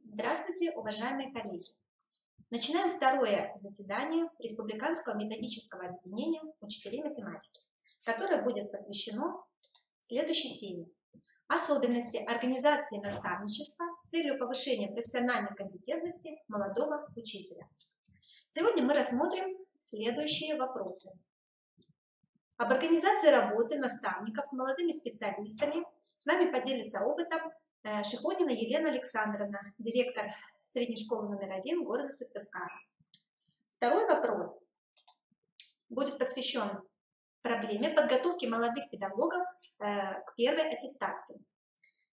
Здравствуйте, уважаемые коллеги! Начинаем второе заседание Республиканского методического объединения учителей математики, которое будет посвящено следующей теме: особенности организации наставничества с целью повышения профессиональной компетентности молодого учителя. Сегодня мы рассмотрим следующие вопросы. Об организации работы наставников с молодыми специалистами с нами поделится опытом Шихонина Елена Александровна, директор средней школы номер 1 города Сыктывкара. Второй вопрос будет посвящен проблеме подготовки молодых педагогов к первой аттестации.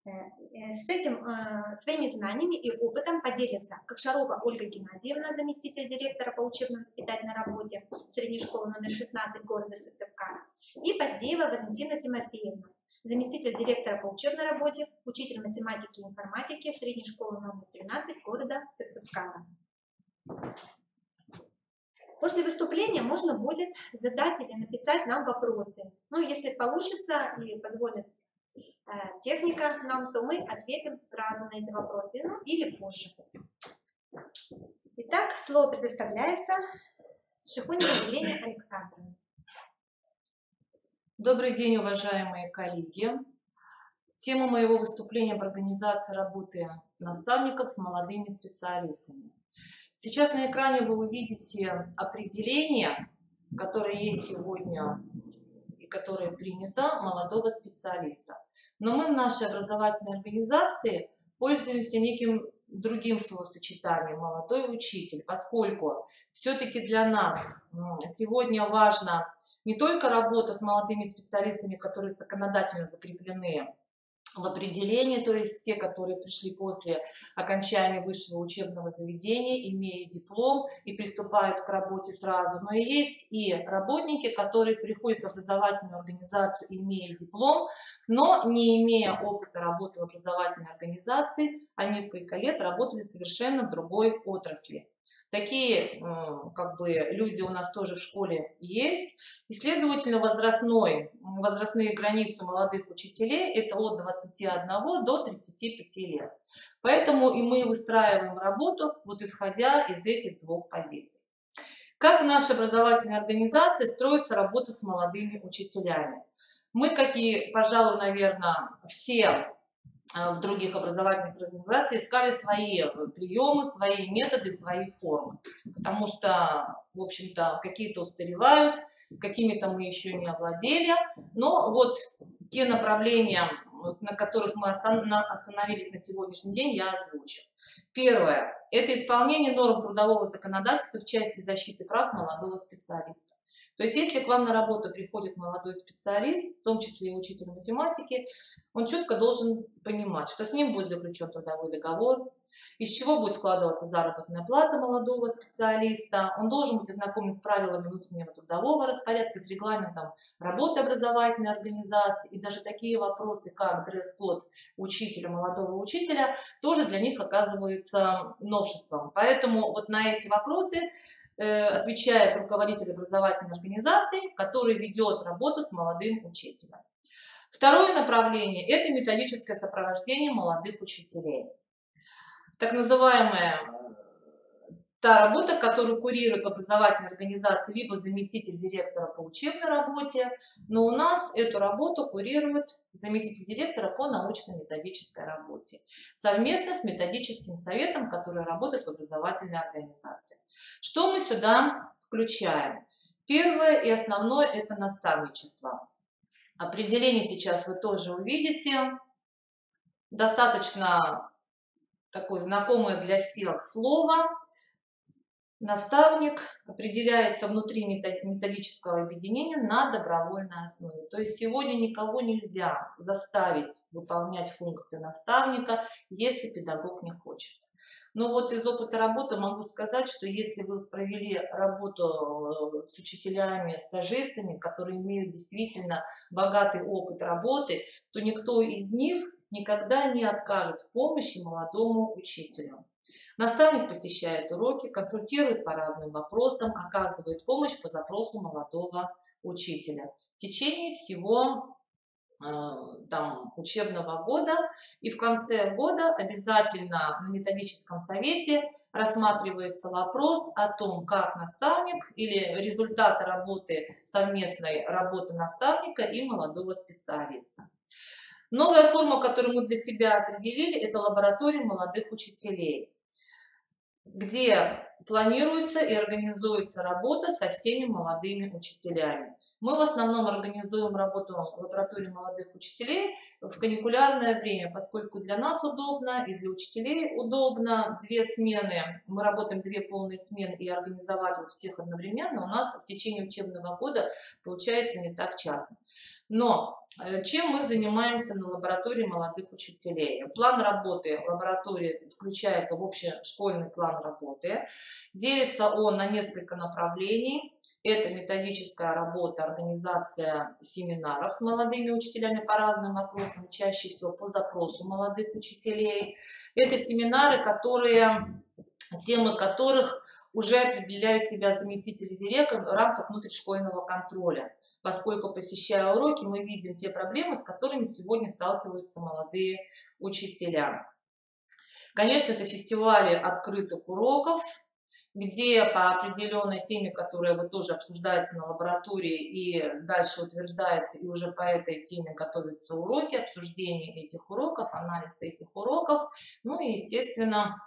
С этим своими знаниями и опытом поделится Кокшарова Ольга Геннадьевна, заместитель директора по учебно-воспитательной работе средней школы номер 16 города Сыктывкара, и Поздеева Валентина Тимофеевна, заместитель директора по учебной работе, учитель математики и информатики средней школы номер 13 города Сыктывкара. После выступления можно будет задать или написать нам вопросы. Ну, если получится и позволит техника нам, то мы ответим сразу на эти вопросы, ну, или позже. Итак, слово предоставляется Шихониной Елене Александровне. Добрый день, уважаемые коллеги. Тема моего выступления об организации работы наставников с молодыми специалистами. Сейчас на экране вы увидите определение, которое есть сегодня и которое принято, молодого специалиста. Но мы в нашей образовательной организации пользуемся неким другим словосочетанием «молодой учитель», поскольку все-таки для нас сегодня важно не только работа с молодыми специалистами, которые законодательно закреплены в определении, то есть те, которые пришли после окончания высшего учебного заведения, имея диплом и приступают к работе сразу, но и есть и работники, которые приходят в образовательную организацию, имея диплом, но не имея опыта работы в образовательной организации, а несколько лет работали совершенно в другой отрасли. Такие люди у нас тоже в школе есть, и, следовательно, возрастные границы молодых учителей – это от 21 до 35 лет. Поэтому и мы выстраиваем работу, вот исходя из этих двух позиций. Как в нашей образовательной организации строится работа с молодыми учителями? Мы, как и, пожалуй, наверное, все в других образовательных организациях, искали свои приемы, свои методы, свои формы. Потому что, в общем-то, какие-то устаревают, какими-то мы еще не овладели. Но вот те направления, на которых мы остановились на сегодняшний день, я озвучу. Первое – это исполнение норм трудового законодательства в части защиты прав молодого специалиста. То есть, если к вам на работу приходит молодой специалист, в том числе и учитель математики, он четко должен понимать, что с ним будет заключен трудовой договор, из чего будет складываться заработная плата молодого специалиста, он должен быть ознакомлен с правилами внутреннего трудового распорядка, с регламентом работы образовательной организации, и даже такие вопросы, как дресс-код учителя, молодого учителя, тоже для них оказываются новшеством. Поэтому вот на эти вопросы отвечает руководитель образовательной организации, который ведет работу с молодым учителем. Второе направление – это методическое сопровождение молодых учителей. Так называемая та работа, которую курирует в образовательной организации либо заместитель директора по учебной работе, но у нас эту работу курирует заместитель директора по научно-методической работе, совместно с методическим советом, который работает в образовательной организации. Что мы сюда включаем? Первое и основное – это наставничество. Определение сейчас вы тоже увидите. Достаточно такое знакомое для всех слово. Наставник определяется внутри методического объединения на добровольной основе. То есть сегодня никого нельзя заставить выполнять функцию наставника, если педагог не хочет. Но вот из опыта работы могу сказать, что если вы провели работу с учителями, стажистами, которые имеют действительно богатый опыт работы, то никто из них никогда не откажет в помощи молодому учителю. Наставник посещает уроки, консультирует по разным вопросам, оказывает помощь по запросу молодого учителя в течение всего там, учебного года, и в конце года обязательно на методическом совете рассматривается вопрос о том, как наставник или результаты работы, совместной работы наставника и молодого специалиста. Новая форма, которую мы для себя определили, это лаборатория молодых учителей, где планируется и организуется работа со всеми молодыми учителями. Мы в основном организуем работу в лаборатории молодых учителей в каникулярное время, поскольку для нас удобно и для учителей удобно. 2 смены, мы работаем 2 полные смены, и организовать вот всех одновременно у нас в течение учебного года получается не так часто. Но чем мы занимаемся на лаборатории молодых учителей? План работы лаборатории включается в общешкольный план работы. Делится он на несколько направлений. Это методическая работа, организация семинаров с молодыми учителями по разным вопросам, чаще всего по запросу молодых учителей. Это семинары, темы которых уже определяют тебя заместители директора в рамках внутришкольного контроля. Поскольку, посещая уроки, мы видим те проблемы, с которыми сегодня сталкиваются молодые учителя. Конечно, это фестивали открытых уроков, где по определенной теме, которая вот тоже обсуждается на лаборатории и дальше утверждается, и уже по этой теме готовятся уроки, обсуждение этих уроков, анализ этих уроков, ну и, естественно,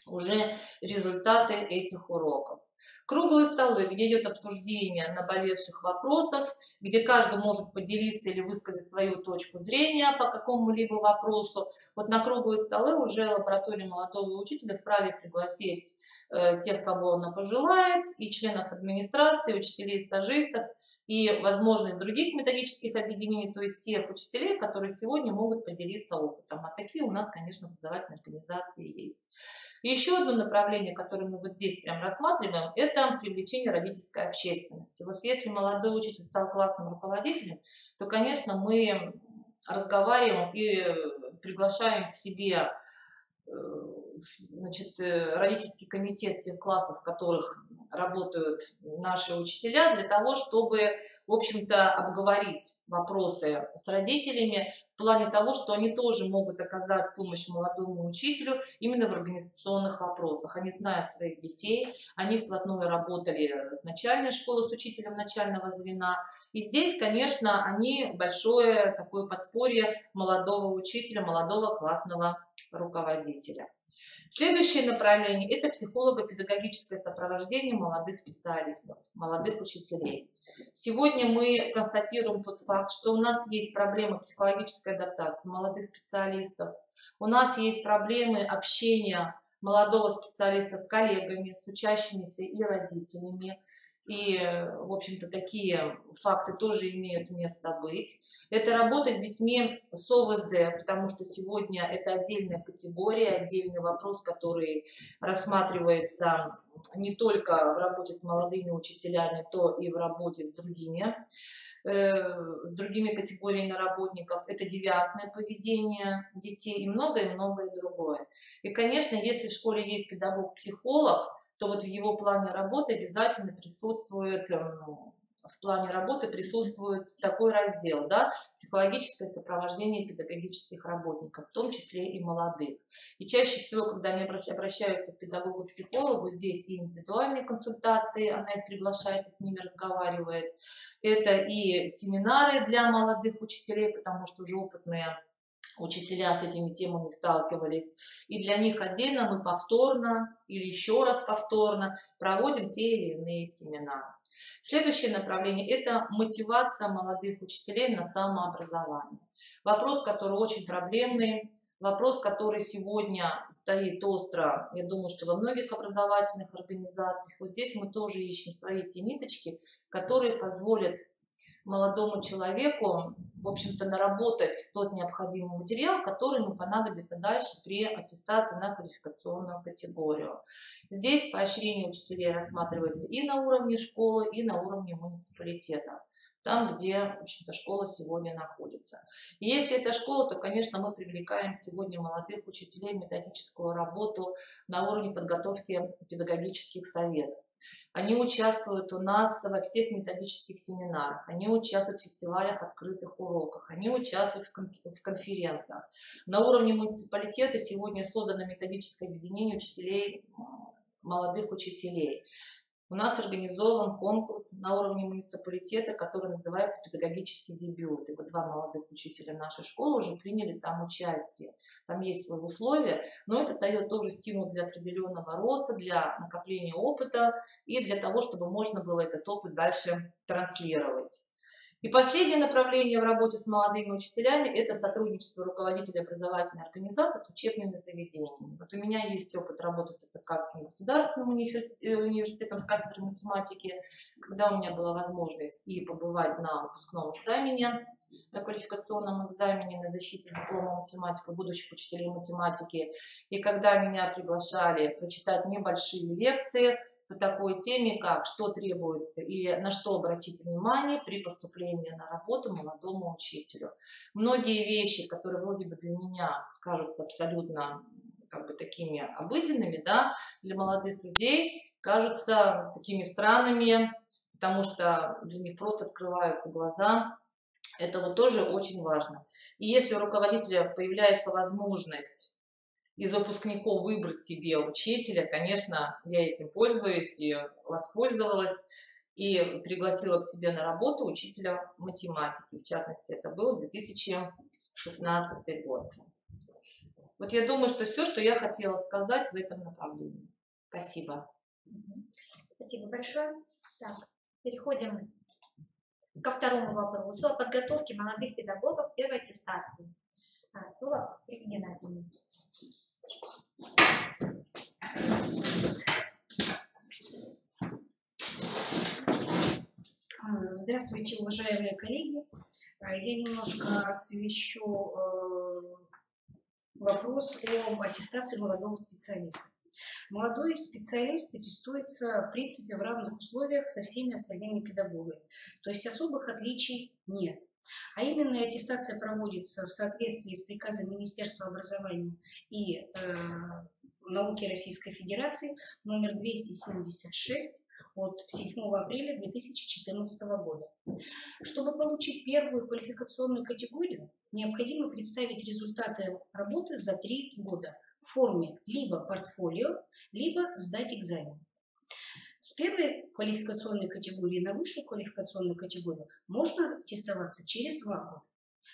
уже результаты этих уроков. Круглые столы, где идет обсуждение наболевших вопросов, где каждый может поделиться или высказать свою точку зрения по какому-либо вопросу. Вот на круглые столы уже лаборатория молодого учителя вправе пригласить тех, кого она пожелает, и членов администрации, учителей, стажистов, и, возможно, и других методических объединений, то есть тех учителей, которые сегодня могут поделиться опытом. А такие у нас, конечно, образовательные организации есть. И еще одно направление, которое мы вот здесь прям рассматриваем, это привлечение родительской общественности. Вот если молодой учитель стал классным руководителем, то, конечно, мы разговариваем и приглашаем к себе родительский комитет тех классов, в которых работают наши учителя, для того, чтобы, в общем-то, обговорить вопросы с родителями в плане того, что они тоже могут оказать помощь молодому учителю именно в организационных вопросах. Они знают своих детей, они вплотную работали с начальной школой, с учителем начального звена. И здесь, конечно, они большое такое подспорье молодого учителя, молодого классного руководителя. Следующее направление – это психолого-педагогическое сопровождение молодых специалистов, молодых учителей. Сегодня мы констатируем тот факт, что у нас есть проблемы психологической адаптации молодых специалистов, у нас есть проблемы общения молодого специалиста с коллегами, с учащимися и родителями. И, в общем-то, такие факты тоже имеют место быть. Это работа с детьми с ОВЗ, потому что сегодня это отдельная категория, отдельный вопрос, который рассматривается не только в работе с молодыми учителями, то и в работе с другими категориями работников. Это девиантное поведение детей и многое-многое другое. И, конечно, если в школе есть педагог-психолог, то вот в его плане работы обязательно присутствует, такой раздел, да, психологическое сопровождение педагогических работников, в том числе и молодых. И чаще всего, когда они обращаются к педагогу-психологу, здесь и индивидуальные консультации, она их приглашает и с ними разговаривает, это и семинары для молодых учителей, потому что уже опытные учителя с этими темами сталкивались, и для них отдельно мы повторно или еще раз повторно проводим те или иные семинары. Следующее направление – это мотивация молодых учителей на самообразование. Вопрос, который очень проблемный, вопрос, который сегодня стоит остро, я думаю, что во многих образовательных организациях. Вот здесь мы тоже ищем свои те ниточки, которые позволят молодому человеку, в общем-то, наработать тот необходимый материал, который ему понадобится дальше при аттестации на квалификационную категорию. Здесь поощрение учителей рассматривается и на уровне школы, и на уровне муниципалитета, там, где, в общем-то, школа сегодня находится. И если это школа, то, конечно, мы привлекаем сегодня молодых учителей в методическую работу на уровне подготовки педагогических советов. Они участвуют у нас во всех методических семинарах, они участвуют в фестивалях, открытых уроках, они участвуют в конференциях. На уровне муниципалитета сегодня создано методическое объединение учителей, молодых учителей. У нас организован конкурс на уровне муниципалитета, который называется «Педагогический дебют». И вот 2 молодых учителя нашей школы уже приняли там участие. Там есть свои условия, но это дает тоже стимул для определенного роста, для накопления опыта и для того, чтобы можно было этот опыт дальше транслировать. И последнее направление в работе с молодыми учителями – это сотрудничество руководителей образовательной организации с учебными заведениями. Вот у меня есть опыт работы с Атакамским государственным университетом с кафедрой математики, когда у меня была возможность и побывать на выпускном экзамене, на квалификационном экзамене на защите диплома математика будущих учителей математики, и когда меня приглашали прочитать небольшие лекции по такой теме, как что требуется или на что обратить внимание при поступлении на работу молодому учителю. Многие вещи, которые вроде бы для меня кажутся абсолютно такими обыденными, да, для молодых людей кажутся такими странными, потому что для них просто открываются глаза. Это вот тоже очень важно. И если у руководителя появляется возможность из выпускников выбрать себе учителя, конечно, я этим пользуюсь и воспользовалась, и пригласила к себе на работу учителя математики. В частности, это был 2016 год. Вот я думаю, что все, что я хотела сказать в этом направлении. Спасибо. Спасибо большое. Так, переходим ко второму вопросу о подготовке молодых педагогов к первой аттестации. Слово Ольге Геннадьевне. Здравствуйте, уважаемые коллеги. Я немножко освещу вопрос об аттестации молодого специалиста. Молодой специалист аттестуется, в принципе, в равных условиях со всеми остальными педагогами. То есть особых отличий нет. А именно аттестация проводится в соответствии с приказом Министерства образования и науки Российской Федерации номер 276 от 7 апреля 2014 года. Чтобы получить первую квалификационную категорию, необходимо представить результаты работы за 3 года в форме либо портфолио, либо сдать экзамен. С первой квалификационной категории на высшую квалификационную категорию можно аттестоваться через 2 года.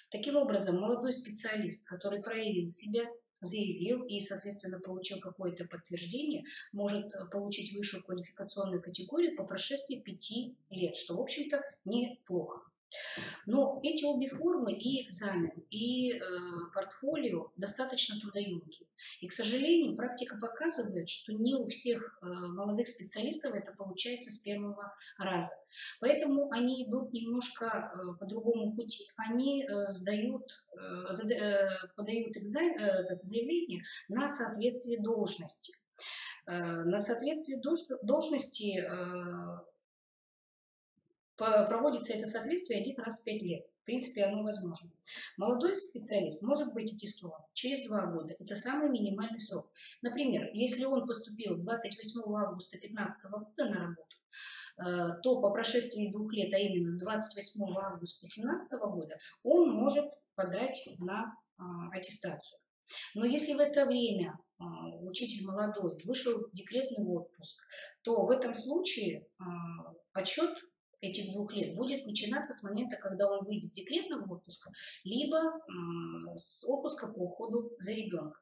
Таким образом, молодой специалист, который проявил себя, заявил и, соответственно, получил какое-то подтверждение, может получить высшую квалификационную категорию по прошествии 5 лет, что, в общем-то, неплохо. Но эти обе формы, и экзамен, и портфолио, достаточно трудоемкие. И, к сожалению, практика показывает, что не у всех молодых специалистов это получается с первого раза. Поэтому они идут немножко по другому пути. Они подают заявление на соответствие должности. На соответствие должности проводится это соответствие 1 раз в 5 лет. В принципе, оно возможно. Молодой специалист может быть аттестован через 2 года. Это самый минимальный срок. Например, если он поступил 28 августа 2015 года на работу, то по прошествии 2 лет, а именно 28 августа 2017 года, он может подать на аттестацию. Но если в это время учитель молодой вышел в декретный отпуск, то в этом случае отчет этих 2 лет будет начинаться с момента, когда он выйдет с декретного отпуска, либо с отпуска по уходу за ребенком.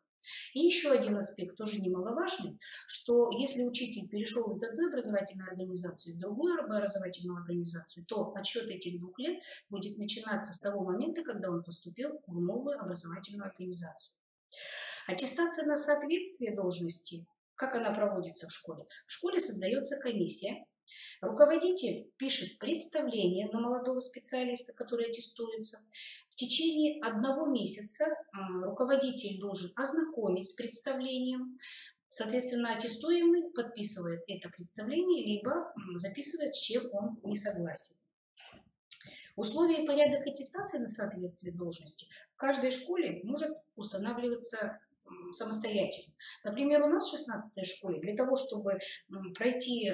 И еще один аспект, тоже немаловажный, что если учитель перешел из одной образовательной организации в другую образовательную организацию, то отсчет этих 2 лет будет начинаться с того момента, когда он поступил в новую образовательную организацию. Аттестация на соответствие должности, как она проводится в школе? В школе создается комиссия. Руководитель пишет представление на молодого специалиста, который аттестуется. В течение 1 месяца руководитель должен ознакомить с представлением. Соответственно, аттестуемый подписывает это представление, либо записывает, с чем он не согласен. Условия и порядок аттестации на соответствие должности в каждой школе может устанавливаться самостоятельно. Например, у нас в 16-й школе для того, чтобы пройти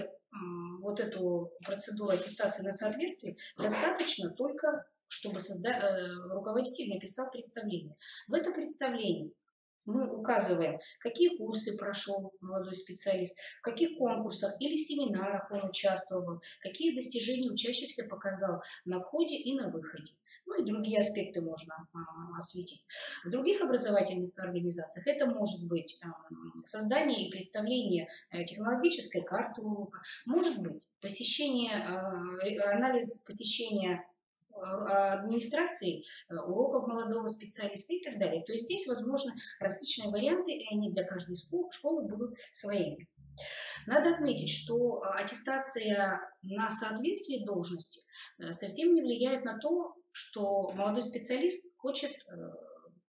вот эту процедуру аттестации на соответствие достаточно только, чтобы руководитель написал представление. В это представление мы указываем, какие курсы прошел молодой специалист, в каких конкурсах или семинарах он участвовал, какие достижения учащихся показал на входе и на выходе. Ну и другие аспекты можно осветить. В других образовательных организациях это может быть создание и представление технологической карты урока, может быть анализ посещения администрации уроков молодого специалиста и так далее. То есть здесь возможны различные варианты, и они для каждой школы будут своими. Надо отметить, что аттестация на соответствие должности совсем не влияет на то, что молодой специалист хочет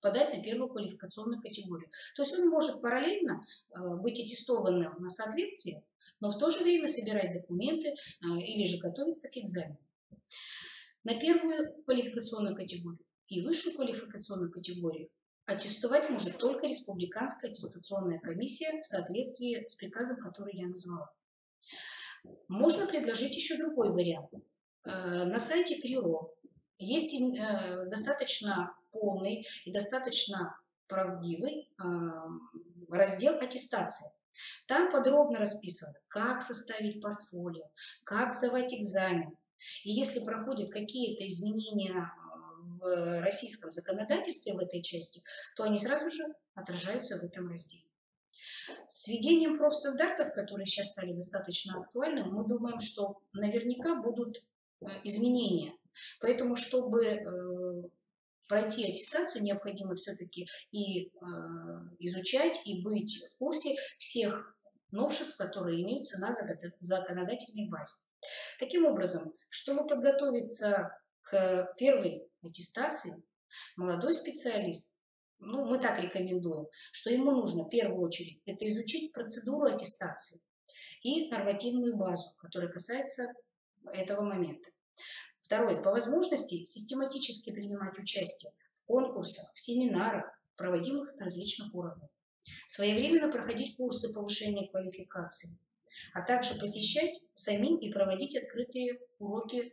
подать на первую квалификационную категорию. То есть он может параллельно быть аттестованным на соответствие, но в то же время собирать документы или же готовиться к экзамену. На первую квалификационную категорию и высшую квалификационную категорию аттестовать может только Республиканская аттестационная комиссия в соответствии с приказом, который я назвала. Можно предложить еще другой вариант. На сайте КРИО есть достаточно полный и достаточно правдивый раздел аттестации. Там подробно расписано, как составить портфолио, как сдавать экзамен. И если проходят какие-то изменения в российском законодательстве в этой части, то они сразу же отражаются в этом разделе. С введением профстандартов, которые сейчас стали достаточно актуальны, мы думаем, что наверняка будут изменения. Поэтому, чтобы пройти аттестацию, необходимо все-таки и изучать, и быть в курсе всех новшеств, которые имеются на законодательной базе. Таким образом, чтобы подготовиться к первой аттестации, молодой специалист, мы так рекомендуем, что ему нужно в первую очередь это изучить процедуру аттестации и нормативную базу, которая касается этого момента. Второе, по возможности систематически принимать участие в конкурсах, в семинарах, проводимых на различных уровнях. Своевременно проходить курсы повышения квалификации, а также посещать самим и проводить открытые уроки,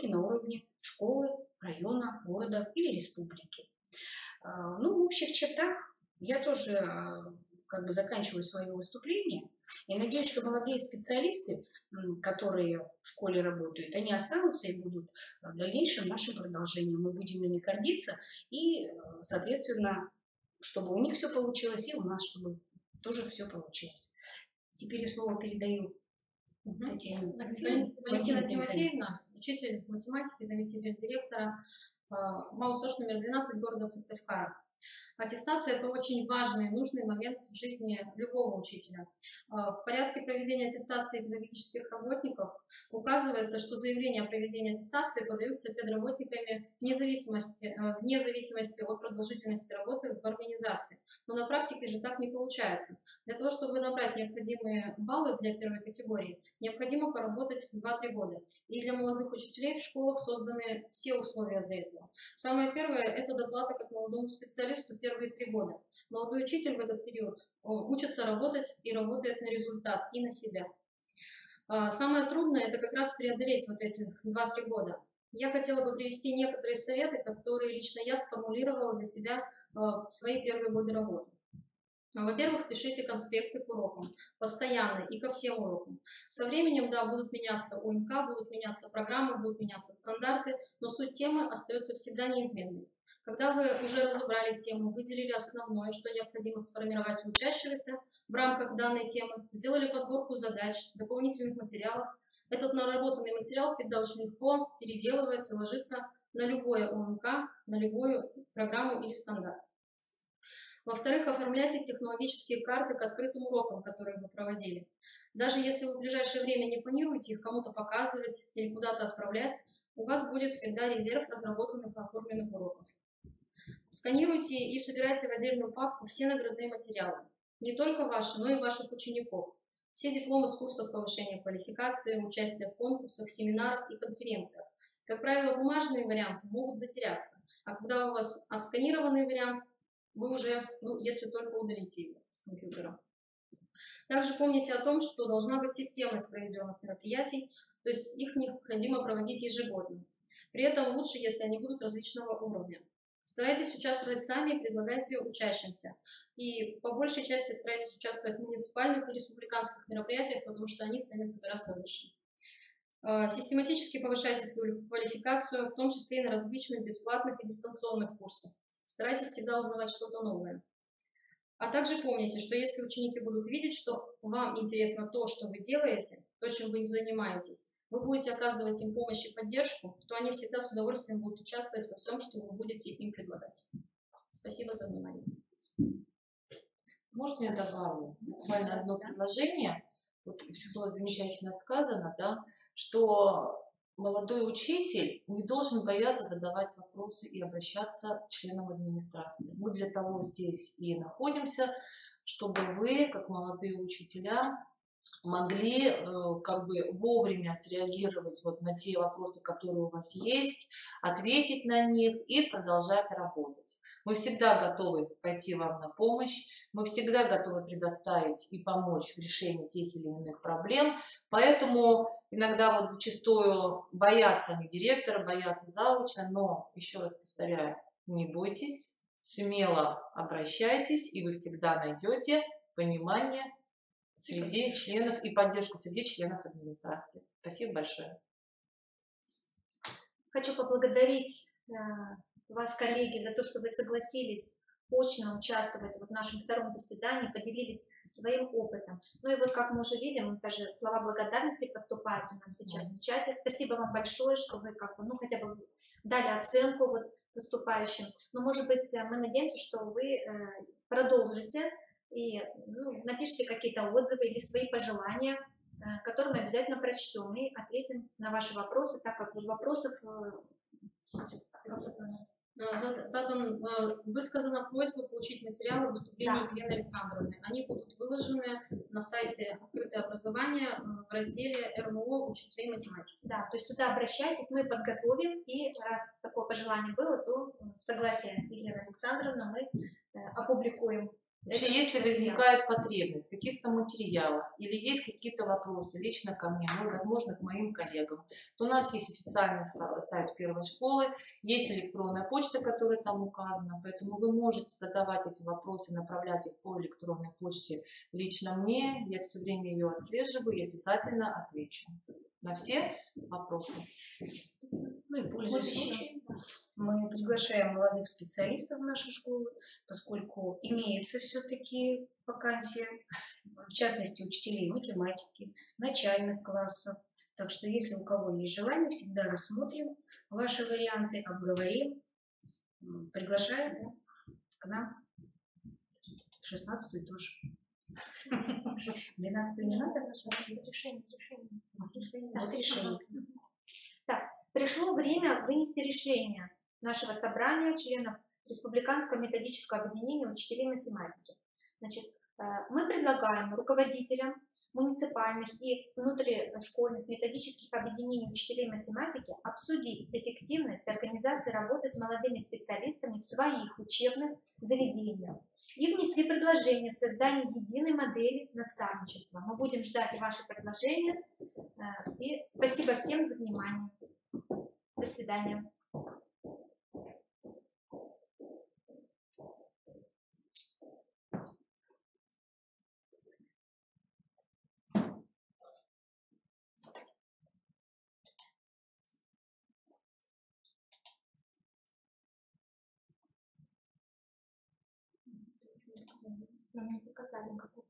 на уровне школы, района, города или республики. В общих чертах я тоже заканчиваю свое выступление и надеюсь, что молодые специалисты, которые в школе работают, они останутся и будут в дальнейшем нашим продолжением. Мы будем ими гордиться и, соответственно, чтобы у них все получилось и у нас, чтобы тоже все получилось. Теперь я слово передаю Татьяне. Валентина Тимофеевна, учитель математики, заместитель директора МАУ-СОЖ номер 12 города Сыктывкара. Аттестация – это очень важный и нужный момент в жизни любого учителя. В порядке проведения аттестации педагогических работников указывается, что заявление о проведении аттестации подаются педработниками вне зависимости от продолжительности работы в организации. Но на практике же так не получается. Для того, чтобы набрать необходимые баллы для первой категории, необходимо поработать 2-3 года. И для молодых учителей в школах созданы все условия для этого. Самое первое – это доплата как молодому специалисту первые 3 года. Молодой учитель в этот период учится работать и работает на результат и на себя. Самое трудное – это как раз преодолеть вот эти 2-3 года. Я хотела бы привести некоторые советы, которые лично я сформулировала для себя в свои первые годы работы. Во-первых, пишите конспекты к урокам, постоянно и ко всем урокам. Со временем, да, будут меняться УМК, будут меняться программы, будут меняться стандарты, но суть темы остается всегда неизменной. Когда вы уже разобрали тему, выделили основное, что необходимо сформировать у учащегося в рамках данной темы, сделали подборку задач, дополнительных материалов, этот наработанный материал всегда очень легко переделывается, ложится на любое УМК, на любую программу или стандарт. Во-вторых, оформляйте технологические карты к открытым урокам, которые вы проводили. Даже если вы в ближайшее время не планируете их кому-то показывать или куда-то отправлять, у вас будет всегда резерв разработанных и оформленных уроков. Сканируйте и собирайте в отдельную папку все наградные материалы. Не только ваши, но и ваших учеников. Все дипломы с курсов повышения квалификации, участие в конкурсах, семинарах и конференциях. Как правило, бумажные варианты могут затеряться, а когда у вас отсканированный вариант, вы уже, если только удалите его с компьютера. Также помните о том, что должна быть системность проведенных мероприятий, то есть их необходимо проводить ежегодно. При этом лучше, если они будут различного уровня. Старайтесь участвовать сами и предлагайте учащимся. И по большей части старайтесь участвовать в муниципальных и республиканских мероприятиях, потому что они ценятся гораздо выше. Систематически повышайте свою квалификацию, в том числе и на различных бесплатных и дистанционных курсах. Старайтесь всегда узнавать что-то новое. А также помните, что если ученики будут видеть, что вам интересно то, что вы делаете, то, чем вы занимаетесь, вы будете оказывать им помощь и поддержку, то они всегда с удовольствием будут участвовать во всем, что вы будете им предлагать. Спасибо за внимание. Можно я добавлю буквально одно предложение? Вот все было замечательно сказано, да, что молодой учитель не должен бояться задавать вопросы и обращаться к членам администрации. Мы для того здесь и находимся, чтобы вы, как молодые учителя, могли как бы вовремя среагировать вот на те вопросы, которые у вас есть, ответить на них и продолжать работать. Мы всегда готовы пойти вам на помощь, мы всегда готовы предоставить и помочь в решении тех или иных проблем, поэтому иногда вот зачастую боятся они директора, боятся зауча, но, еще раз повторяю, не бойтесь, смело обращайтесь, и вы всегда найдете понимание среди членов и поддержку среди членов администрации. Спасибо большое. Хочу поблагодарить вас, коллеги, за то, что вы согласились очно участвовать в нашем втором заседании, поделились своим опытом. Ну и вот, как мы уже видим, даже слова благодарности поступают нам сейчас в чате. Спасибо вам большое, что вы хотя бы дали оценку вот выступающим. Но, может быть, мы надеемся, что вы продолжите и напишите какие-то отзывы или свои пожелания, которые мы обязательно прочтем и ответим на ваши вопросы, так как вопросов высказана просьба получить материалы выступления Елены Александровны. Они будут выложены на сайте «Открытое образование» в разделе РМО «Учителей математики». Да, то есть туда обращайтесь, мы подготовим, и раз такое пожелание было, то с согласия Елены Александровны мы опубликуем. Вообще, если возникает потребность в каких-то материалах или есть какие-то вопросы лично ко мне, возможно, к моим коллегам, то у нас есть официальный сайт первой школы, есть электронная почта, которая там указана, поэтому вы можете задавать эти вопросы, направлять их по электронной почте лично мне, я все время ее отслеживаю и обязательно отвечу на все вопросы. Ну и пользуясь случаем, мы приглашаем молодых специалистов в нашу школу, поскольку имеется все-таки вакансия, в частности, учителей математики, начальных классов. Так что, если у кого есть желание, всегда рассмотрим ваши варианты, обговорим, приглашаем к нам в 16-ю тоже. 12-ю не надо? Решение. Так, пришло время вынести решение нашего собрания членов Республиканского методического объединения учителей математики. Значит, мы предлагаем руководителям муниципальных и внутришкольных методических объединений учителей математики обсудить эффективность организации работы с молодыми специалистами в своих учебных заведениях и внести предложение в создание единой модели наставничества. Мы будем ждать ваши предложения. И спасибо всем за внимание. До свидания. Нам не показали, какой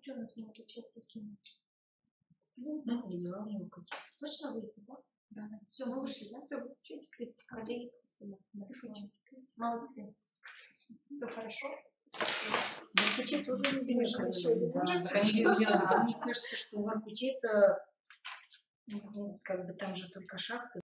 что у нас могут отвечать такие? Точно выйти, да? Да. Все, мы вышли, да? Все, включите крестик. Коллеги, спасибо. Молодцы. Все хорошо. Воркуте тоже не Мне кажется, что Воркуте-то как бы там же только шахты.